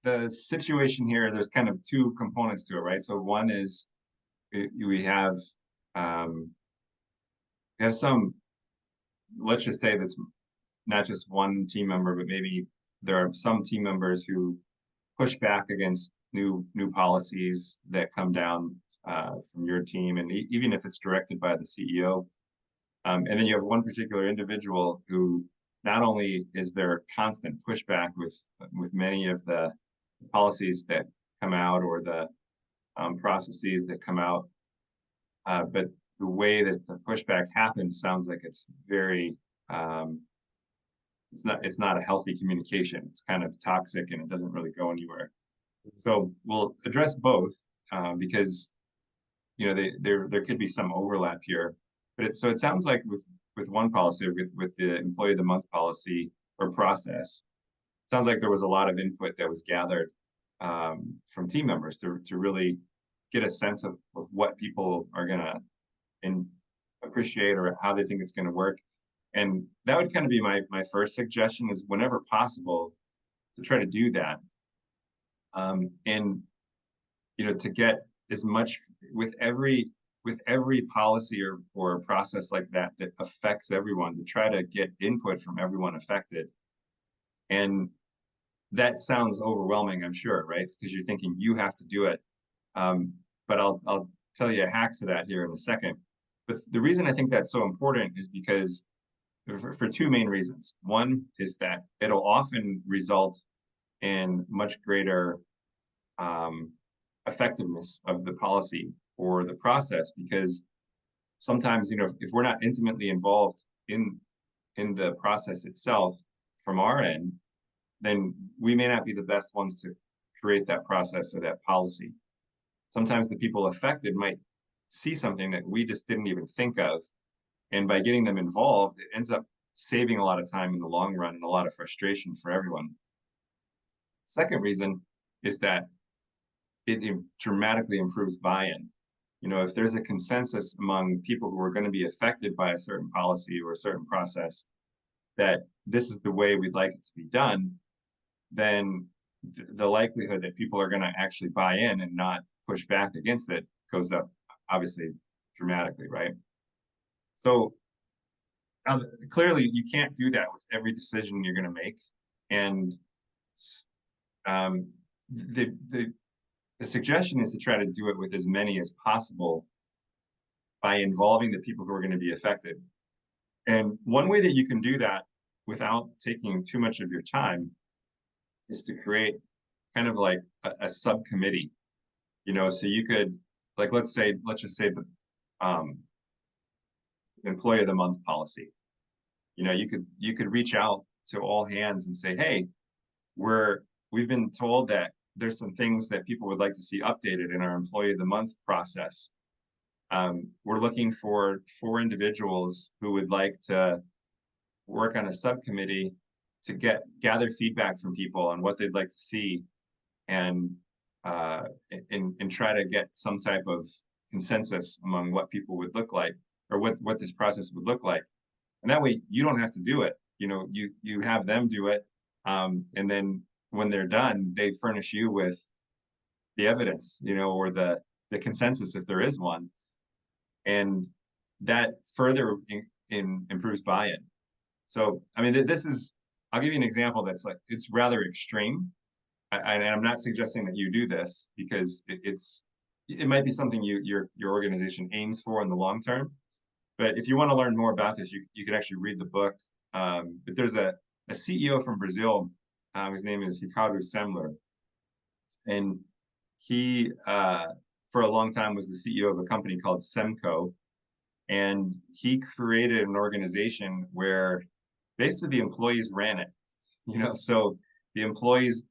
the situation here, there's kind of two components to it, right? So one is we have um, some, let's just say that's not just one team member, but maybe there are some team members who push back against new policies that come down from your team, and even if it's directed by the CEO. And then you have one particular individual who not only is there constant pushback with many of the policies that come out or the processes that come out, but the way that the pushback happens sounds like it's very um, it's not a healthy communication. It's kind of toxic and it doesn't really go anywhere. So we'll address both because there could be some overlap here. But so it sounds like with one policy, with the employee of the month policy or process, it sounds like there was a lot of input that was gathered from team members to really get a sense of what people are gonna appreciate or how they think it's gonna work. And that would kind of be my first suggestion is whenever possible to try to do that. And to get as much with every policy or process like that that affects everyone, to try to get input from everyone affected. And that sounds overwhelming, I'm sure, right? Because you're thinking you have to do it. But I'll tell you a hack for that here in a second. But the reason I think that's so important is because for two main reasons. One is that it'll often result in much greater effectiveness of the policy or the process, because sometimes if we're not intimately involved in the process itself from our end, then we may not be the best ones to create that process or that policy. Sometimes the people affected might see something that we just didn't even think of, and by getting them involved, it ends up saving a lot of time in the long run and a lot of frustration for everyone. Second reason is that it dramatically improves buy-in. If there's a consensus among people who are going to be affected by a certain policy or a certain process that this is the way we'd like it to be done, then the likelihood that people are going to actually buy in and not push back against it goes up, obviously, dramatically, right? So clearly, you can't do that with every decision you're going to make, and the suggestion is to try to do it with as many as possible by involving the people who are going to be affected. And one way that you can do that without taking too much of your time is to create kind of like a subcommittee. So you could, like, let's just say the employee of the month policy. You could reach out to all hands and say, hey, we've been told that there's some things that people would like to see updated in our employee of the month process. We're looking for 4 individuals who would like to work on a subcommittee to gather feedback from people on what they'd like to see, and try to get some type of consensus among what people would look like, or what this process would look like. And that way you don't have to do it. You have them do it, and then when they're done, they furnish you with the evidence, or the consensus if there is one, and that further improves buy-in. So, I mean, I'll give you an example that's like, it's rather extreme. And I'm not suggesting that you do this because it might be something your organization aims for in the long term. But if you want to learn more about this, you can actually read the book. But there's a CEO from Brazil. His name is Ricardo Semler. And he, for a long time, was the CEO of a company called Semco. And he created an organization where basically the employees ran it. So the employees,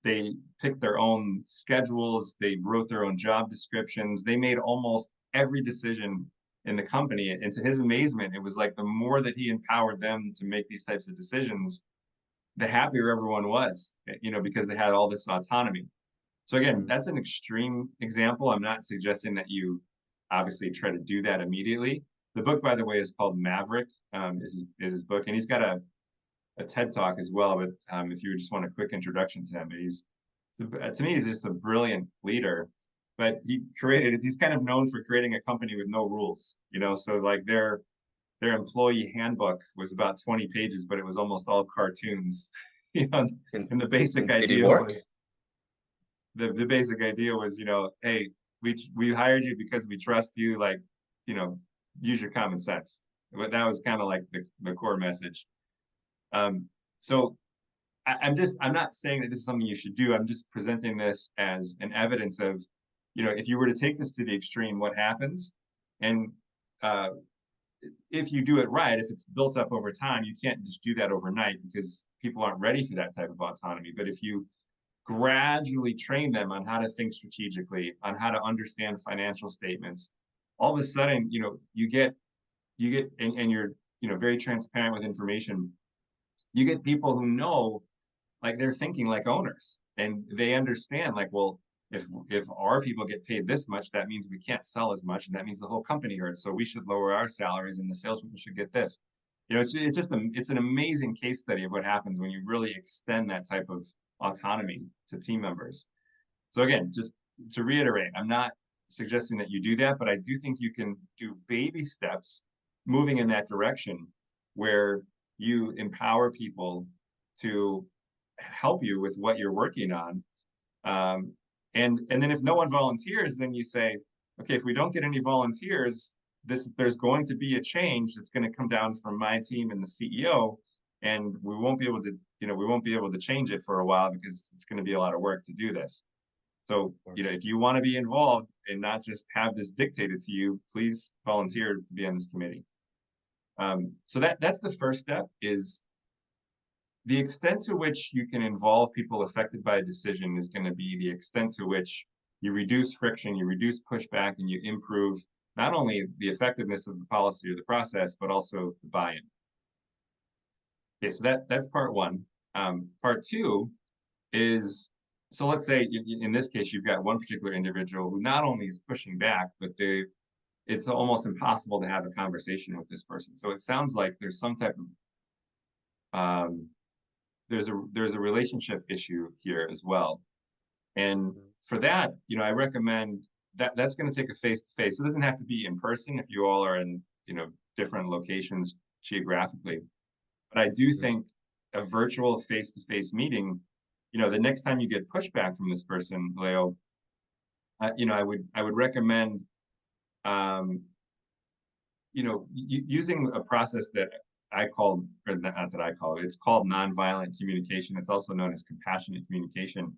they picked their own schedules, they wrote their own job descriptions, they made almost every decision in the company. And to his amazement, it was like the more that he empowered them to make these types of decisions, the happier everyone was, because they had all this autonomy. So again, that's an extreme example. I'm not suggesting that you obviously try to do that immediately. The book, by the way, is called Maverick, is his book, and he's got a TED talk as well, but if you just want a quick introduction to him, to me, he's just a brilliant leader. But he's kind of known for creating a company with no rules, so like their employee handbook was about 20 pages, but it was almost all cartoons, and the basic Did it idea work? was the basic idea was, hey, we hired you because we trust you, like, use your common sense. But that was kind of like the core message. So I'm not saying that this is something you should do. I'm just presenting this as an evidence of, if you were to take this to the extreme, what happens? And uh, if you do it right, if it's built up over time, you can't just do that overnight because people aren't ready for that type of autonomy. But if you gradually train them on how to think strategically, on how to understand financial statements, all of a sudden, and you're, very transparent with information. You get people who know, like, they're thinking like owners, and they understand, like, well, if our people get paid this much, that means we can't sell as much, and that means the whole company hurts. So we should lower our salaries, and the salespeople should get this. It's an amazing case study of what happens when you really extend that type of autonomy to team members. So again, just to reiterate, I'm not suggesting that you do that, but I do think you can do baby steps moving in that direction where you empower people to help you with what you're working on. Um, and then if no one volunteers, then you say, okay, if we don't get any volunteers, there's going to be a change that's going to come down from my team and the CEO, and we won't be able to change it for a while because it's going to be a lot of work to do this. So, if you want to be involved and not just have this dictated to you, please volunteer to be on this committee. So that's the first step, is the extent to which you can involve people affected by a decision is going to be the extent to which you reduce friction, you reduce pushback, and you improve not only the effectiveness of the policy or the process, but also the buy-in. Okay, so that's part one. Part two is, so let's say in this case, you've got one particular individual who not only is pushing back, but it's almost impossible to have a conversation with this person. So it sounds like there's some type of there's a relationship issue here as well. And for that, I recommend that's going to take a face-to-face. It doesn't have to be in person if you all are in, different locations geographically. But I do think a virtual face-to-face meeting, the next time you get pushback from this person, Leo, I would recommend, using a process that I call, or not that I call it, it's called nonviolent communication. It's also known as compassionate communication.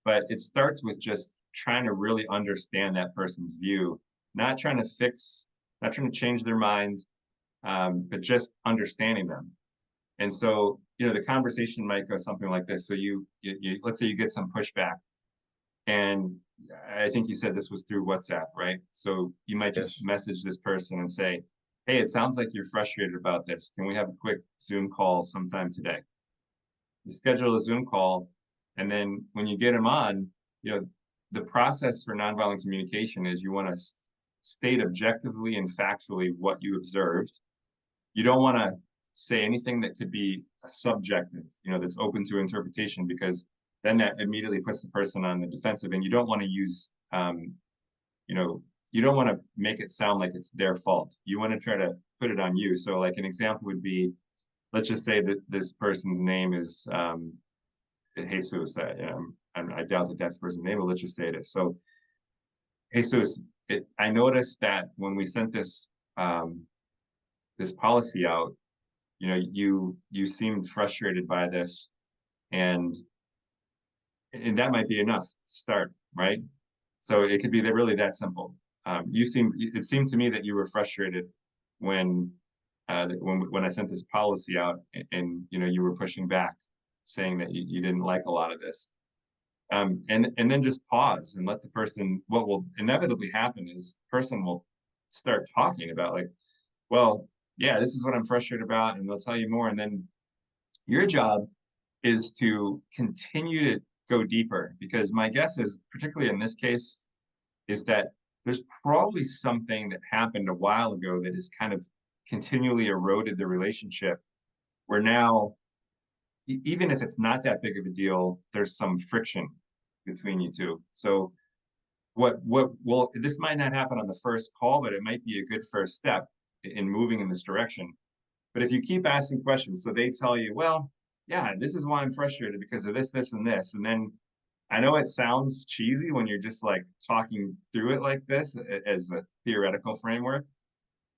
But it starts with just trying to really understand that person's view, not trying to fix, not trying to change their mind, but just understanding them. And so, the conversation might go something like this. So you let's say you get some pushback, and I think you said this was through WhatsApp, right? So you might just message this person and say, hey, it sounds like you're frustrated about this. Can we have a quick Zoom call sometime today? You schedule a Zoom call, and then when you get them on, the process for nonviolent communication is you want to state objectively and factually what you observed. You don't want to say anything that could be subjective, that's open to interpretation, because then that immediately puts the person on the defensive, and you don't want to use, you don't want to make it sound like it's their fault. You want to try to put it on you. So like an example would be, let's just say that this person's name is Jesus. I doubt that that's the person's name, but let's just say it is. So Jesus, I noticed that when we sent this policy out, you seemed frustrated by this, and that might be enough to start, right? So it could be really that simple. It seemed to me that you were frustrated when I sent this policy out, and you were pushing back, saying that you didn't like a lot of this. And then just pause and let the person, what will inevitably happen is the person will start talking about, like, well, yeah, this is what I'm frustrated about, and they'll tell you more. And then your job is to continue to go deeper, because my guess is, particularly in this case, is that there's probably something that happened a while ago that has kind of continually eroded the relationship, where now even if it's not that big of a deal, there's some friction between you two. So well, this might not happen on the first call, but it might be a good first step in moving in this direction. But if you keep asking questions, so they tell you, well, yeah, this is why I'm frustrated because of this, this, and this. And then I know it sounds cheesy when you're just like talking through it like this as a theoretical framework,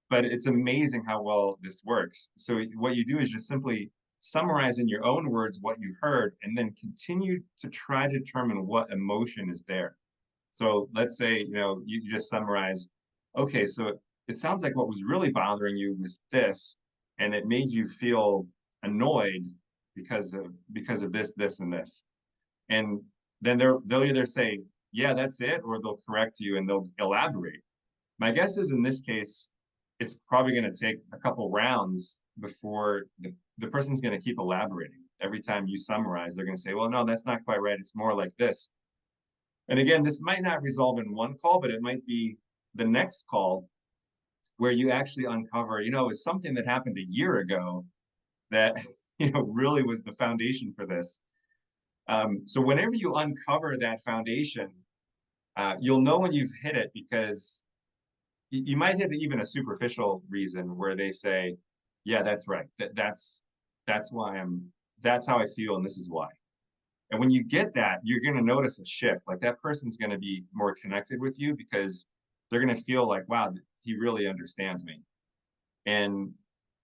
but it's amazing how well this works. So what you do is just simply summarize in your own words what you heard and then continue to try to determine what emotion is there. So let's say, you just summarize, okay, so it sounds like what was really bothering you was this, and it made you feel annoyed because of this, this, and this. And then they'll either say, yeah, that's it, or they'll correct you and they'll elaborate. My guess is in this case, it's probably going to take a couple rounds before the person's going to keep elaborating. Every time you summarize, they're going to say, well, no, that's not quite right. It's more like this. And again, this might not resolve in one call, but it might be the next call where you actually uncover, it's something that happened a year ago that, really was the foundation for this. So whenever you uncover that foundation, you'll know when you've hit it because you might hit even a superficial reason where they say, yeah, that's right. That's why that's how I feel. And this is why. And when you get that, you're going to notice a shift. Like that person's going to be more connected with you because they're going to feel like, wow, he really understands me. And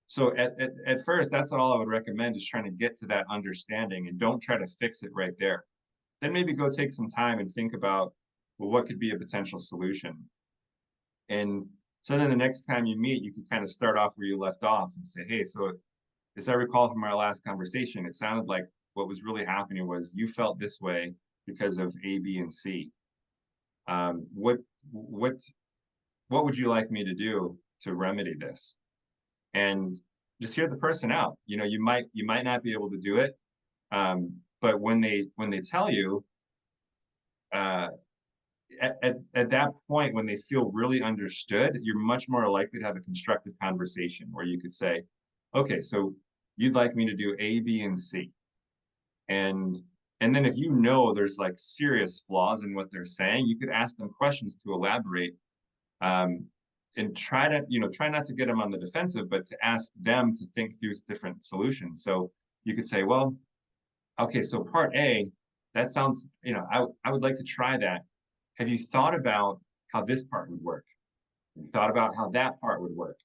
so at first, that's all I would recommend is trying to get to that understanding and don't try to fix it right there. Then maybe go take some time and think about, well, what could be a potential solution? And so then the next time you meet, you can kind of start off where you left off and say, hey, so as I recall from our last conversation, it sounded like what was really happening was you felt this way because of A, B, and C. What what what would you like me to do to remedy this? And just hear the person out. You might not be able to do it, but when they tell you, uh, at that point, when they feel really understood, you're much more likely to have a constructive conversation where you could say, okay, so you'd like me to do A, B, and C. And and then if there's like serious flaws in what they're saying, you could ask them questions to elaborate, um, and try not to get them on the defensive, but to ask them to think through different solutions. So you could say, well, okay, so part A, that sounds, I would like to try that. Have you thought about how this part would work? Have you thought about how that part would work?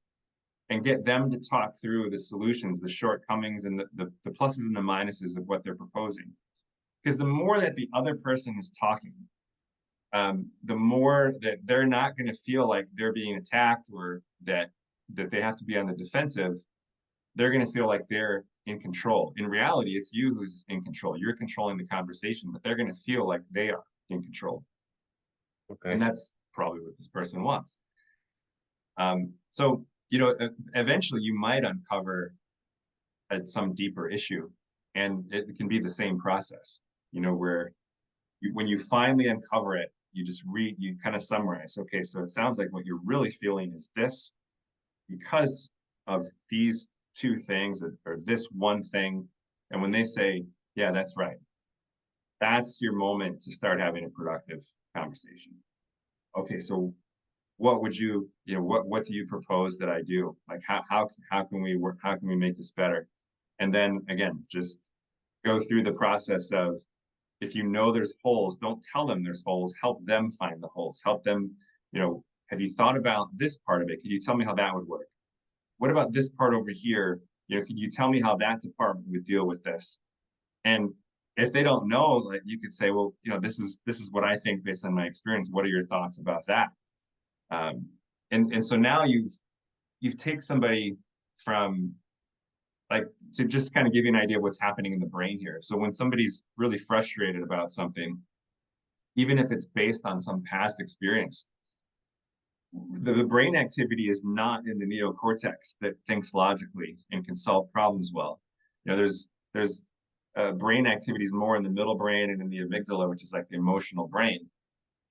And get them to talk through the solutions, the shortcomings, and the pluses and the minuses of what they're proposing. Because the more that the other person is talking, the more that they're not going to feel like they're being attacked or that they have to be on the defensive. They're going to feel like they're in control. In reality, it's you who's in control. You're controlling the conversation, but they're going to feel like they are in control. Okay. And that's probably what this person wants. So, eventually you might uncover some deeper issue, and it can be the same process, where when you finally uncover it, you kind of summarize, okay, so it sounds like what you're really feeling is this because of these two things or this one thing. And when they say, yeah, that's right, that's your moment to start having a productive conversation. Okay, so what would what do you propose that I do? Like how can we work, how can we make this better? And then again, just go through the process of, if there's holes, don't tell them there's holes, help them find the holes, help them, have you thought about this part of it? Could you tell me how that would work? What about this part over here? Could you tell me how that department would deal with this? And if they don't know, like you could say, well, this is what I think based on my experience. What are your thoughts about that? Um, and so now you've taken somebody from, like, to just kind of give you an idea of what's happening in the brain here. So when somebody's really frustrated about something, even if it's based on some past experience, the brain activity is not in the neocortex that thinks logically and can solve problems well. There's brain activities more in the middle brain and in the amygdala, which is like the emotional brain.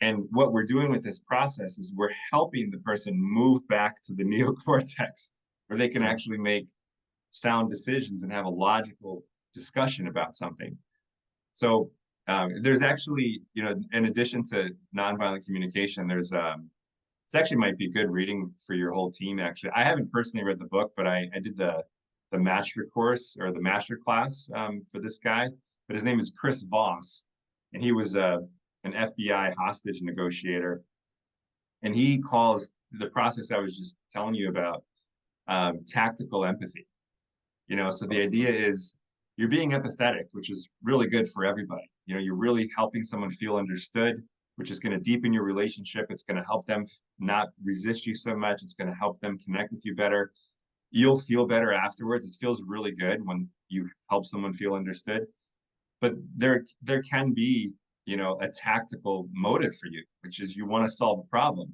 And what we're doing with this process is we're helping the person move back to the neocortex where they can actually make sound decisions and have a logical discussion about something. So there's actually, in addition to nonviolent communication, this actually might be good reading for your whole team. Actually, I haven't personally read the book, but I did the master course or the master class for this guy. But his name is Chris Voss, and he was an FBI hostage negotiator, and he calls the process I was just telling you about tactical empathy. So the idea is you're being empathetic, which is really good for everybody. You're really helping someone feel understood, which is going to deepen your relationship. It's going to help them not resist you so much. It's going to help them connect with you better. You'll feel better afterwards. It feels really good when you help someone feel understood. But there can be, a tactical motive for you, which is you want to solve a problem.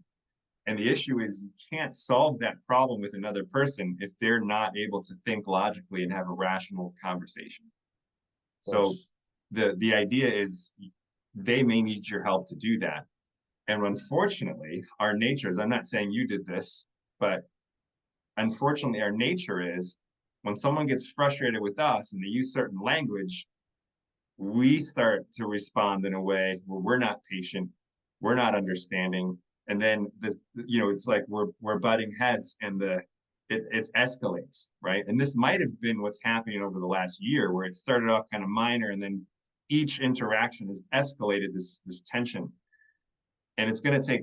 And the issue is you can't solve that problem with another person if they're not able to think logically and have a rational conversation. So the idea is they may need your help to do that. And unfortunately, our nature is, I'm not saying you did this, but unfortunately, our nature is when someone gets frustrated with us and they use certain language, we start to respond in a way where we're not patient, we're not understanding, and then it's like we're butting heads, and it escalates, right? And this might have been what's happening over the last year, where it started off kind of minor, and then each interaction has escalated this tension, and it's going to take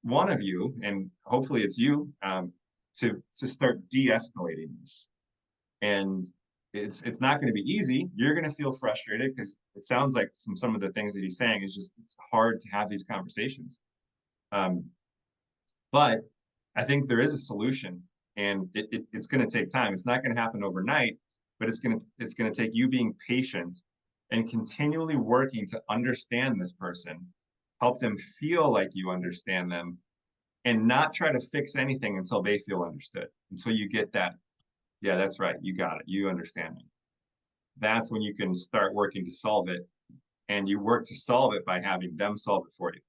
one of you, and hopefully it's you, to start de-escalating this. And it's not going to be easy. You're going to feel frustrated because it sounds like from some of the things that he's saying, it's hard to have these conversations. But I think there is a solution, and it's going to take time. It's not going to happen overnight, but it's going to take you being patient and continually working to understand this person, help them feel like you understand them, and not try to fix anything until they feel understood, until you get that. Yeah, that's right. You got it. You understand me. That's when you can start working to solve it. And you work to solve it by having them solve it for you.